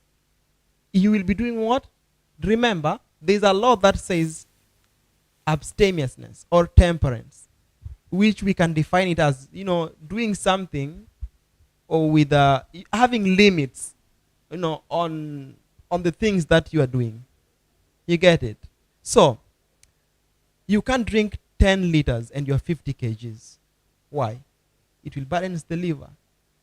B: You will be doing what? Remember, there's a law that says abstemiousness or temperance, which we can define it as, doing something or with having limits, on the things that you are doing. You get it? So, you can't drink 10 liters and you're 50 kgs. Why? It will balance the liver.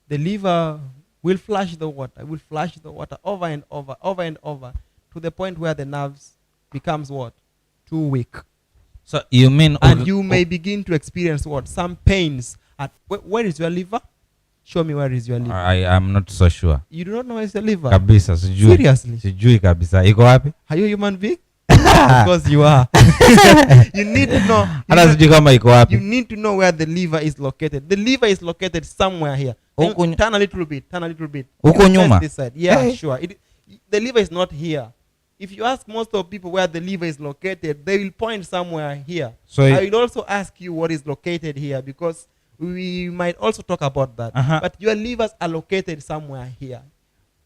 B: The liver We'll flush the water. We'll flush the water over and over, over and over, to the point where the nerves becomes what? Too weak.
A: So you mean
B: And you may begin to experience what? Some pains. Where is your liver? Show me where is your liver.
A: I am not so sure.
B: You do not know where is your liver?
A: Kabisa, sijui.
B: Seriously?
A: Sijui kabisa. Iko wapi?
B: Are you a human being? Of course you are. You need to know.
A: Hata sijui kama iko wapi.
B: You need to know where the liver is located. The liver is located somewhere here. Turn a little bit. Turn a little bit.
A: Huko nyuma.
B: This side. Yeah,
A: Hey.
B: sure. The liver is not here. If you ask most of people where the liver is located, they will point somewhere here.
A: So
B: I will also ask you what is located here, because we might also talk about that. But your livers are located somewhere here.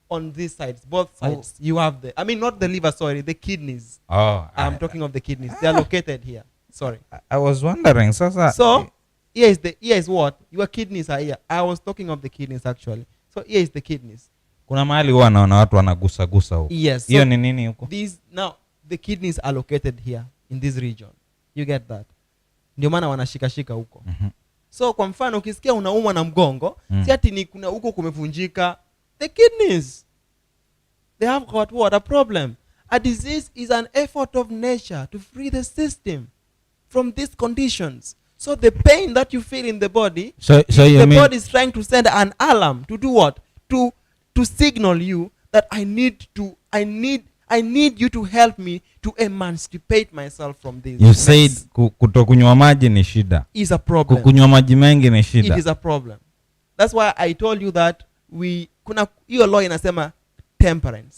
B: On these sides, both sides. You have not the liver, sorry, the kidneys.
A: Oh,
B: I'm talking of the kidneys. They are located here. Sorry.
A: I was wondering.
B: So here is what? Your kidneys are here. I was talking of the kidneys actually. So here is the kidneys.
A: Kuna mahali huwa naona watu wanagusa gusa huko.
B: Yes.
A: Hiyo ni nini huko?
B: Now the kidneys are located here in this region. You get that? Ndio maana wanashikashika huko. So kwa mfano ukisikia unaumwa na mgongo, si ati ni kuna huko kumevunjika. The kidneys, they have got what? A problem. A disease is an effort of nature to free the system from these conditions. So the pain that you feel in the body, the body is trying to send an alarm to do what? To signal you that I need you to help me to emancipate myself from this.
A: You said kutokunywa maji ni shida.
B: Is a problem.
A: Kukunywa maji mengi ni shida.
B: It is a problem. That's why I told you that kuna hiyo law inasema temperance.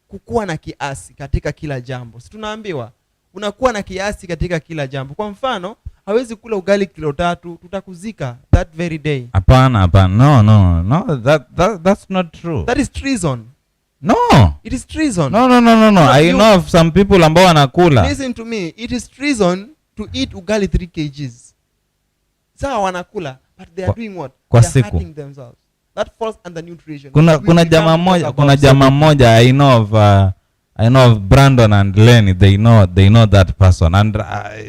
B: Kukua na kiasi katika kila jambo. Si tunaambiwa unakuwa na kiasi katika kila jambo. Kwa mfano, hawezi kula ugali kilo 3, tutakuzika that very day.
A: Hapana. No, that's not true.
B: That is treason.
A: No.
B: It is treason.
A: No. I know of some people ambao wanakula.
B: Listen to me. It is treason to eat ugali 3 kgs. Sawa wanakula, but they are doing what?
A: Kwa
B: they are
A: siku.
B: hurting themselves. That falls under nutrition.
A: Kuna jamaa moja I know of Brandon and Lenny. They know that person. And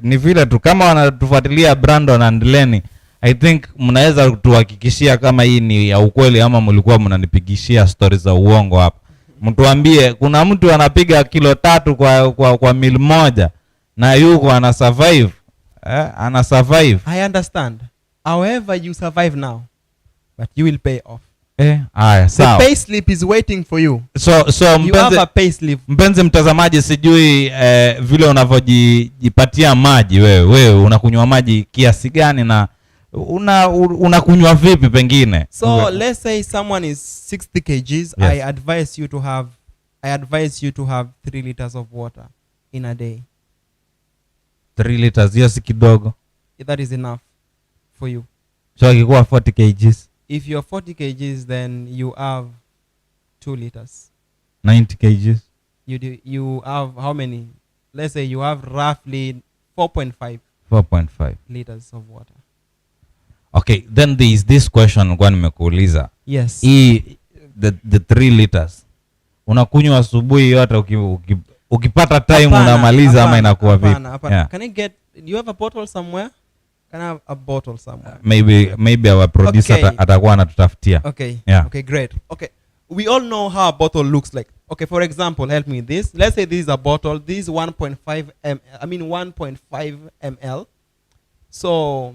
A: ni vile tu kama wanatufuatilia Brandon and Lenny, I think mnaweza kutuhakikishia kama hii ni ya ukweli ama mlikuwa mnanipigishia stories za uongo hapa. Mtuambie kuna mtu anapiga kilo 3 kwa meal moja na yuko ana survive. Ana survive.
B: I understand. However you survive now, but you will pay off.
A: Sawa.
B: The pay slip is waiting for you.
A: So
B: you have a pay slip.
A: Mpenzi mtazamaji, sijui vile unavyojipatia maji wewe unakunywa maji kiasi gani na unakunywa vipi pengine?
B: So let's say someone is 60 kgs. Yes. I advise you to have 3 liters of water in a day.
A: 3 liters, yes, kidogo.
B: That is enough for you.
A: So akikuwa 40 kgs.
B: If you're 40 kgs, then you have 2 liters.
A: 90 kgs.
B: You have how many? Let's say you have roughly
A: 4.5
B: liters of water.
A: Okay, then there is this question kwa nimekuuliza.
B: Yes.
A: The 3 liters. Unakunywa asubuhi yote ukipata time unamaliza ama inakuwa vipi?
B: Yeah. Can I get, do you have a bottle somewhere? Can I have a bottle somewhere?
A: Maybe our producer atakuwa anatutafutia.
B: Okay.
A: Yeah.
B: Okay, great. Okay. We all know how a bottle looks like. Okay, for example, help me this. Let's say this is a bottle. This is 1.5 ml. So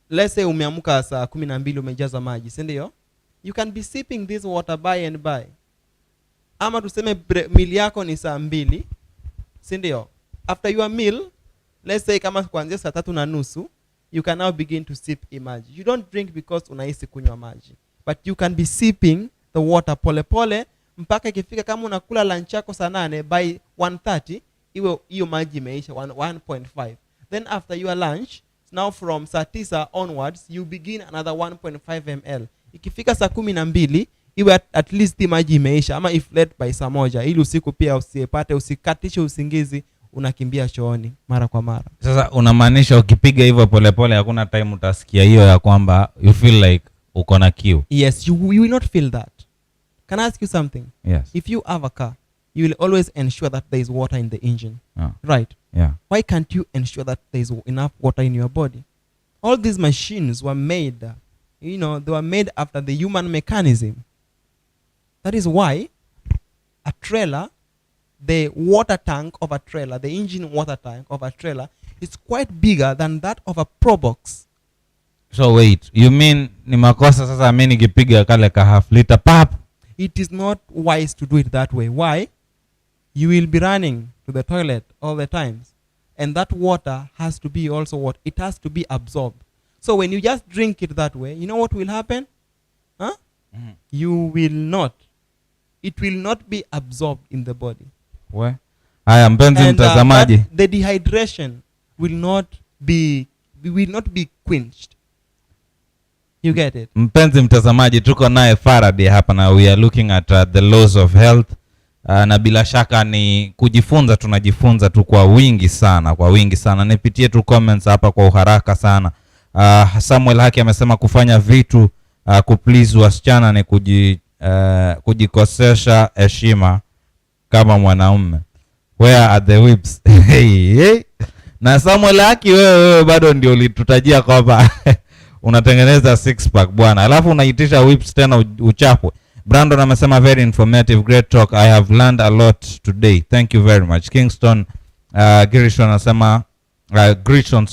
B: let's say umeamuka saa 12 umejaza maji, si ndio? You can be sipping this water by and by. Ama tuseme meal yako ni saa 2, si ndio? After your meal, let's say kama kuanzia saa 3:30, you can now begin to sip maji. You don't drink because unahisi kunywa maji, but you can be sipping the water pole pole mpaka ikifika kama unakula lunch yako saa 8, by 1:30 hiyo maji imeisha 1.5. Then after your lunch, now from saa 9 onwards, you begin another 1.5 ml. Ikifika saa 12 iwe at least maji imeisha, ama if late by saa 1, ili usiku pia usikatishe usingizi unakimbia chooni mara kwa mara.
A: Sasa unamaanisha ukipiga hivyo polepole hakuna time utasikia hiyo ya kwamba you feel like uko na kiu?
B: Yes, you will not feel that. Can I ask you something?
A: Yes.
B: If you have a car, you will always ensure that there is water in the engine.
A: Oh.
B: Right?
A: Yeah.
B: Why can't you ensure that there is enough water in your body? All these machines were made, they were made after the human mechanism. That is why a trailer, the water tank of a trailer, the engine water tank of a trailer is quite bigger than that of a probox.
A: So wait, you mean ni makosa sasa mimi nikipiga kale ka half liter pap?
B: It is not wise to do it that way. Why? You will be running to the toilet all the times, and that water has to be also what? It has to be absorbed. So when you just drink it that way, you know what will happen? Huh?
A: Mm-hmm.
B: You will not. It will not be absorbed in the body.
A: We? Haya mpenzi mtazamaji.
B: The dehydration will not be quenched. You get it?
A: Mpenzi mtazamaji, tuko naye Faraday hapa na we are looking at the laws of health. Na bila shaka ni kujifunza, tunajifunza tu kwa wingi sana. Nipitie tu comments hapa kwa uharaka sana. Samuel Haki amesema kufanya vitu kuplease wasichana ni kujikosesha heshima kama mwanaume. Where are the whips? Hey. Na Samuel Haki, wewe bado ndio ulitutajia kwamba unatengeneza six pack bwana, alafu unaitisha whips tena uchapwe. Brandon amesema very informative, great talk, I have learned a lot today, thank you very much. Kingston Grishon anasema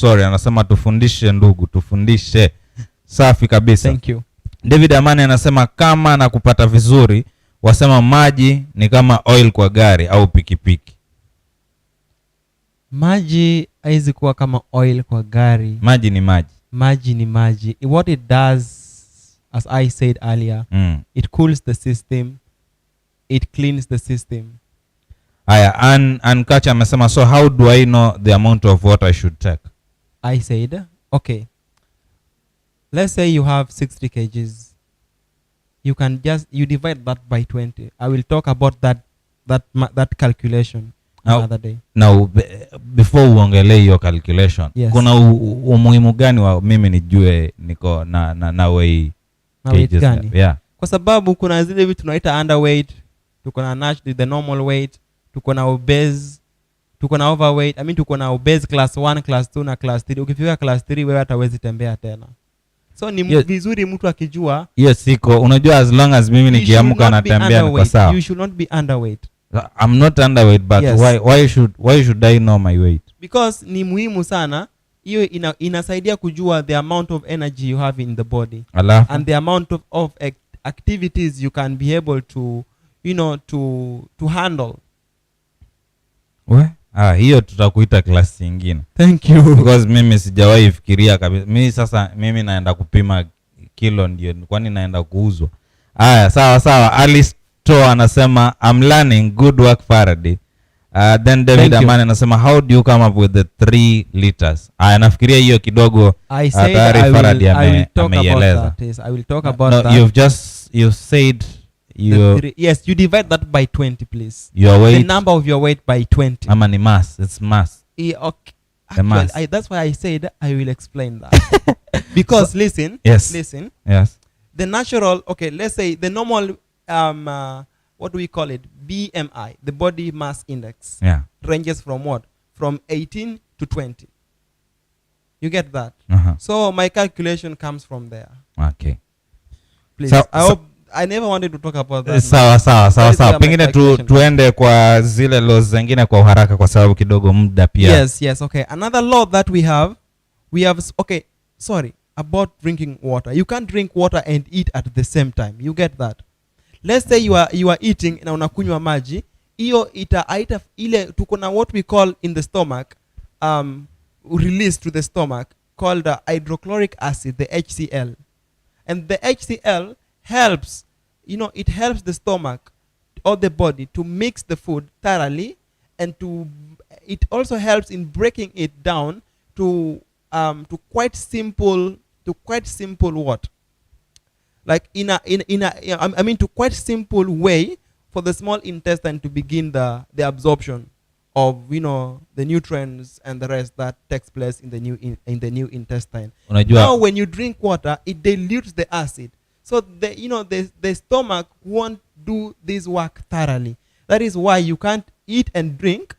A: anasema tufundishe ndugu, tufundishe. Safi kabisa,
B: thank you.
A: David Amani anasema kama na kupata vizuri, wasema maji ni kama oil kwa gari au pikipiki.
B: Maji haizi kuwa kama oil kwa gari.
A: Maji ni maji.
B: Maji ni maji. What it does, as I said earlier, it cools the system, it cleans the system.
A: Aya, and Kacha amesema, so how do I know the amount of water I should take?
B: I said, okay, let's say you have 60 kgs. You divide that by 20. I will talk about that calculation another day.
A: Now, before uongelee hiyo calculation,
B: yes,
A: kuna umuhimu gani wa mimi nijue niko na weight
B: gani?
A: Yeah.
B: Kwa sababu kuna zile vitu tunaita underweight, tuko na the normal weight, tuko na obese, tuko na overweight. Tuko na obese class 1, class 2 na class 3. Ukifika class 3 wewe hatawezi tembea tena. So ni vizuri mtu akijua.
A: Yes, siko. Unajua as long as mimi nikiamka natembea niko sawa.
B: You should not be underweight.
A: I'm not underweight, but yes, why should I know my weight?
B: Because ni muhimu sana. Hiyo inasaidia kujua the amount of energy you have in the body. And the amount of activities you can be able to, to handle.
A: Hiyo tutakuita class nyingine.
B: Thank you.
A: Because mimi sijawahi fikiria kabisa. Mimi naenda kupima kilo ndio, kwani naenda kuuzwa. Sawa. Alice To anasema I'm learning, good work Faraday. Then David Amani anasema how do you come up with the 3 liters? Nafikiria hiyo kidogo tayari Faraday ameieleza.
B: I will talk about that.
A: You've said
B: yes, you divide that by 20 please.
A: Your weight,
B: the number of your weight by 20.
A: Ama ni mass, it's mass.
B: Okay. Actually, that's why I said I will explain that. Because so, listen.
A: Yes.
B: The natural, okay, let's say the normal what do we call it? BMI, the body mass index.
A: Yeah.
B: Ranges from what? From 18 to 20. You get that? So my calculation comes from there.
A: Okay.
B: Please. I hope I never wanted to talk about that.
A: Sawa. Pengine tuende kwa zile laws zingine kwa uharaka kwa sababu kidogo muda pia.
B: Yes, okay. Another law that we have about drinking water. You can't drink water and eat at the same time. You get that? Let's say you are eating na unakunywa maji, hiyo ita ile tuko na what we call in the stomach release to the stomach called hydrochloric acid, the HCl. And the HCl helps, it helps the stomach or the body to mix the food thoroughly, and it also helps in breaking it down to quite simple what? Like to quite simple way for the small intestine to begin the absorption of the nutrients and the rest that takes place in the new intestine. Now when you drink water, it dilutes the acid, so the stomach won't do this work thoroughly. That is why you can't eat and drink.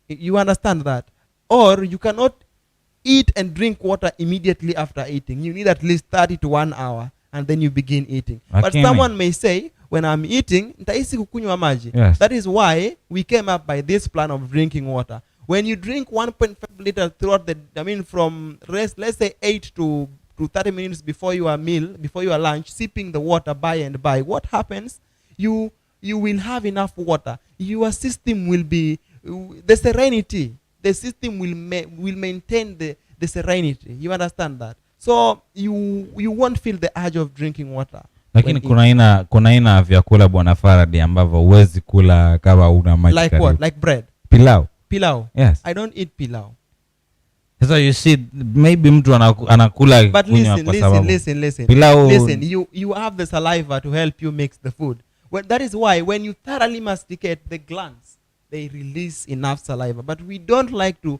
B: You understand that? Or you cannot eat and drink water immediately after eating. You need at least 30 to 1 hour, and then you begin eating. But someone may say, when I'm eating, nitahisi kukunywa maji.
A: Yes.
B: That is why we came up by this plan of drinking water. When you drink 1.5 liters throughout the, from rest, let's say 8 to 30 minutes before your meal, before your lunch, sipping the water by and by, what happens? You will have enough water. Your system will be, the serenity. The system will maintain the serenity. You understand that? So you won't feel the urge of drinking water.
A: Lakini kuna aina vyakula bwana Faraday ambavyo huwezi kula kama una maji.
B: Like what? Like bread?
A: Pilau.
B: Pilau.
A: Yes.
B: I don't eat pilau.
A: So you see, maybe mtu anakula.
B: But listen.
A: Pilau.
B: Listen, you have the saliva to help you mix the food. Well, that is why when you thoroughly masticate the glands, they release enough saliva. But we don't like to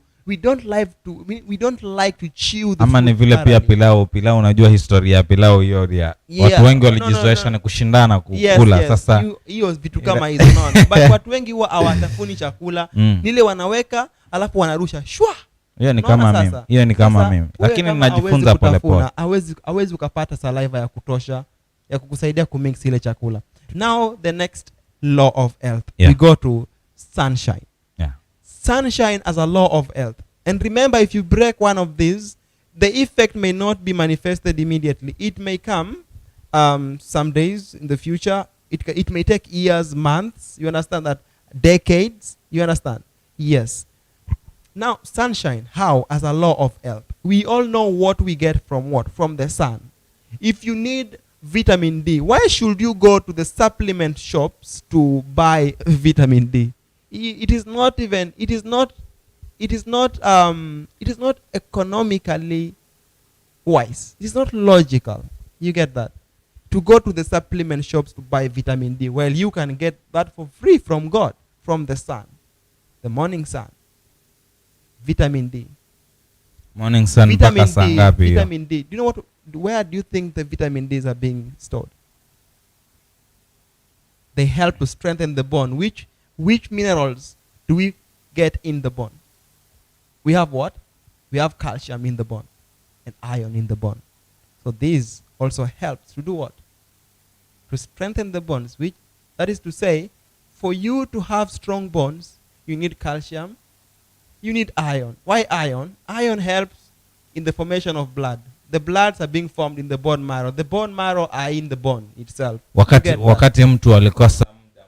B: chew the
A: ama
B: food.
A: Ni vile pia pilau unajua historia ya pilau hiyo ya watu wengi walijizoesha ni kushindana kukula.
B: Yes.
A: Sasa
B: hiyo vitu kama hizo naona. But watu wengi huwa hawatafuni chakula. Nile wanaweka alafu wanarusha shwa.
A: Hiyo ni kama mimi. Lakini ninajifunza pole pole.
B: Hawezi ukapata saliva ya kutosha ya kukusaidia kumix ile chakula. Now the next law of health. We go to sunshine. Sunshine as a law of health. And remember, if you break one of these, the effect may not be manifested immediately. It may come some days in the future. It may take years, months. You understand that? Decades. You understand? Yes. Now, sunshine, how? As a law of health. We all know what we get from what? From the sun. If you need vitamin D, why should you go to the supplement shops to buy vitamin D? It is not economically wise. It is not logical. You get that? To go to the supplement shops to buy vitamin D. Well, you can get that for free from God, from the sun, the morning sun. Vitamin D.
A: Morning sun.
B: Vitamin D. Do you know what? Where do you think the vitamin Ds are being stored? They help to strengthen the bone. Which minerals do we get in the bone? We have what? We have calcium in the bone and iron in the bone. So these also helps to do what? To strengthen the bones. That is to say, for you to have strong bones, you need calcium, you need iron. Why iron? Iron helps in the formation of blood. The bloods are being formed in the bone marrow. The bone marrow are in the bone itself.
A: Wakati mtu alikosa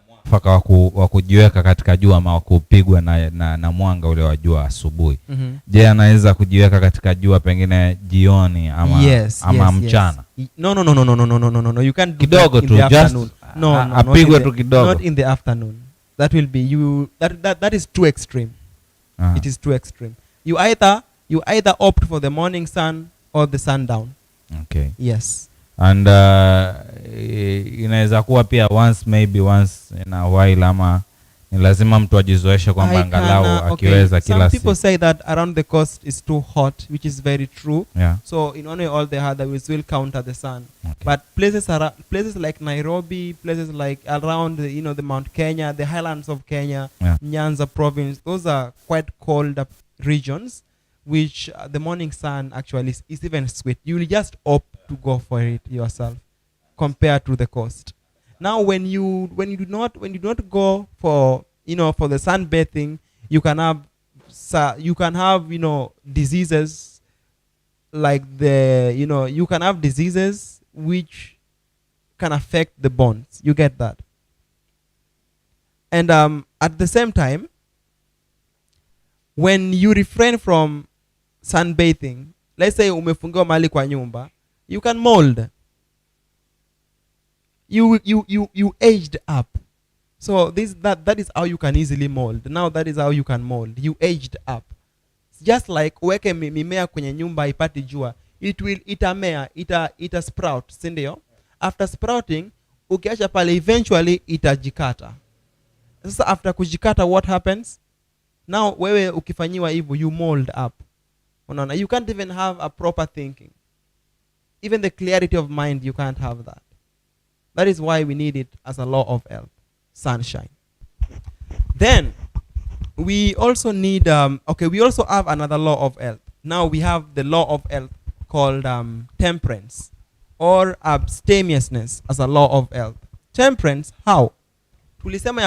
A: mwafaka wa kujiweka katika jua ama wa kupigwa na mwanga ule wa jua asubuhi. Je, anaweza kujiweka katika jua pengine jioni ama mchana?
B: No. You can't do
A: kidogo
B: that in the afternoon.
A: Apigwe tu kidogo.
B: Not in the afternoon. That will be that is too extreme. It is too extreme. You either opt for the morning sun or the sundown.
A: Okay.
B: Yes.
A: And inaweza kuwa pia once in a while ama ni lazima mtu ajizoeshe kwamba angalau akiweza kila siku.
B: Some people say that around the coast is too hot, which is very true.
A: Yeah.
B: So in one way or the other we will counter the sun. Okay. But places like Nairobi, places like around the Mount Kenya, the highlands of Kenya, Nyanza province, those are quite cold regions, which the morning sun actually is even sweet. You will just opt to go for it yourself compared to the coast. Now when you do not go for for the sunbathing, you can have diseases like you can have diseases which can affect the bones. You get that? And at the same time, when you refrain from sunbathing, let's say umefungiwa mahali kwa nyumba, you can mold. You aged up. So that is how you can easily mold. Now that is how you can mold. You aged up. Just like uweke mimea kwenye nyumba ipati jua, itamea, ita sprout, si ndio? After sprouting, ukiacha pale eventually itajikata. Sasa after kujikata, what happens? Now wewe ukifanyiwa hivyo, you mold up. Unaona, you can't even have a proper thinking. Even the clarity of mind, you can't have that. That is why we need it as a law of health. Sunshine. Then we also need we also have another law of health. Now we have the law of health called temperance or abstemiousness as a law of health. temperance, how? Tulisema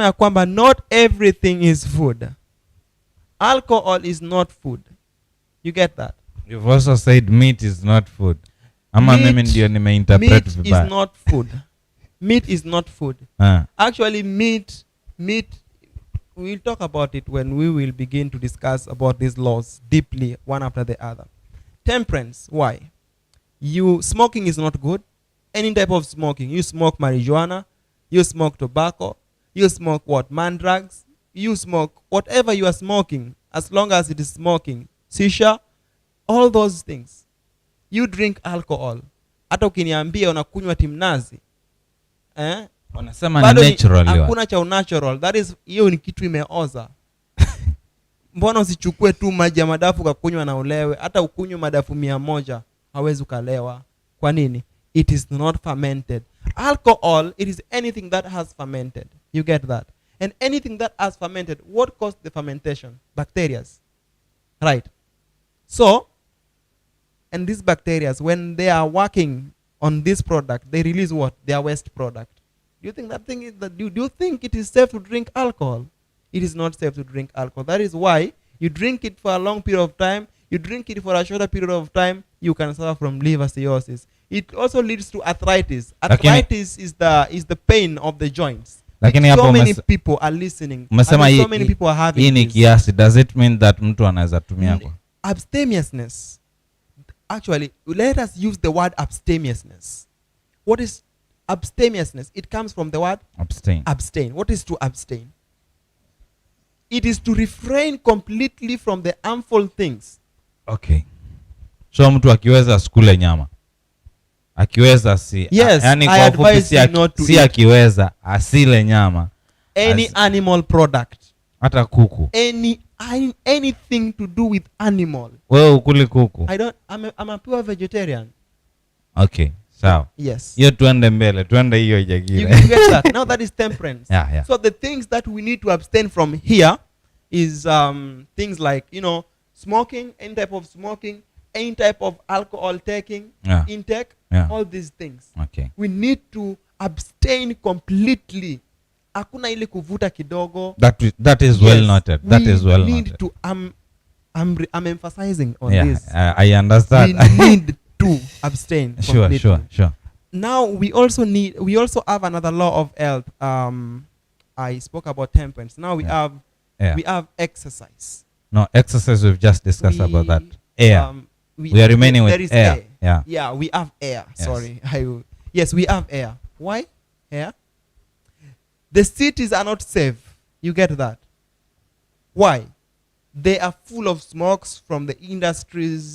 B: ya kwamba not everything is food. Alcohol is not food. You get that?
A: You've also said meat is not food. Ama mimi ndio nimeinterpret vibaya.
B: Meat is not food. Meat is not food. Actually, meat, we'll talk about it when we will begin to discuss about these laws deeply, one after the other. Temperance, why? Smoking is not good. Any type of smoking. You smoke marijuana, you smoke tobacco, you smoke man drugs, you smoke whatever you are smoking, as long as it is smoking. Shisha, all those things. You drink alcohol. Hata ukiniambia unakunywa timnazi.
A: Wanasema ni natural.
B: Hakuna cha unnatural. That is, hiyo ni kitu imeoza. Mbona usichukue tu maji ya madafu kakunywa na ulewe? Hata ukunywe madafu 100 hawezi ukalewa. Kwa nini? It is not fermented. Alcohol, it is anything that has fermented. You get that? And anything that has fermented, what caused the fermentation? Bacteria. Right. So, and these bacteria, when they are working on this product, they release what? Their waste product. Do you think do you think it is safe to drink alcohol? It is not safe to drink alcohol. That is why you drink it for a long period of time, you drink it for a shorter period of time, you can suffer from liver cirrhosis. It also leads to arthritis. Arthritis is the pain of the joints. So many people are listening. So many people are having
A: this. Does it mean that mtu anaweza tumia kwa?
B: Abstemiousness. Actually, let us use the word abstemiousness. What is abstemiousness? It comes from the word
A: abstain.
B: Abstain. What is to abstain? It is to refrain completely from the harmful things.
A: Okay. So mtu akiweza skule nyama. Akiweza si.
B: Yes,
A: yani
B: I advise you not to
A: si akiweza asile nyama.
B: Any animal product.
A: Hata kuku.
B: Anything to do with animal.
A: Wewe ukuli kuku?
B: I'm a pure vegetarian.
A: Okay, sawa.
B: Yes.
A: Hiyo tuende mbele, tuende hiyo ijagire.
B: You get that? Now that is temperance.
A: Yeah.
B: So the things that we need to abstain from here is things like, smoking, any type of smoking, any type of alcohol intake, all these things.
A: Okay.
B: We need to abstain completely. Hakuna ile kuvuta kidogo.
A: That is well noted. That is well noted.
B: We need to I'm emphasizing on this.
A: I understand.
B: We need to abstain completely.
A: Sure.
B: Now we also have another law of health. I spoke about temperance. Now we have exercise.
A: No, exercise we've just discussed about that. Air. We are remaining with air.
B: Yeah, we have air.
A: Yes.
B: Sorry. Yes, we have air. Why? Air. The cities are not safe. You get that? Why? They are full of smokes from the industries,